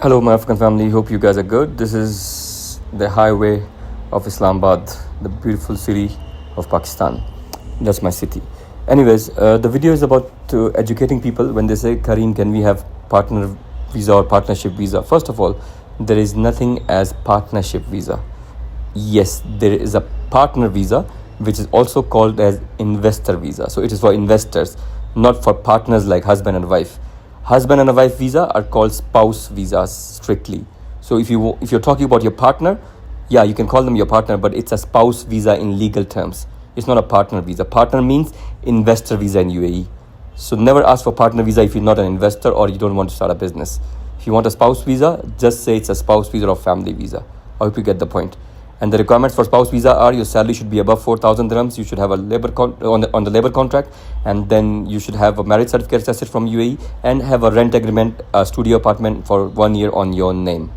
Hello, my African family. Hope you guys are good. This is the highway of Islamabad, the beautiful city of Pakistan. That's my city. Anyways, the video is about educating people when they say, Kareem, can we have partner visa or partnership visa? First of all, there is nothing as partnership visa. Yes, there is a partner visa, which is also called as investor visa. So it is for investors, not for partners like husband and wife. Husband and wife visa are called spouse visas strictly. So if you're talking about your partner, yeah, you can call them your partner, but it's a spouse visa in legal terms. It's not a partner visa. Partner means investor visa in UAE. So never ask for partner visa if you're not an investor or you don't want to start a business. If you want a spouse visa, just say it's a spouse visa or family visa. I hope you get the point. And the requirements for spouse visa are your salary should be above 4,000 dirhams. You should have a on the labor contract, and then you should have a marriage certificate attested from UAE and have a rent agreement, a studio apartment for 1 year on your name.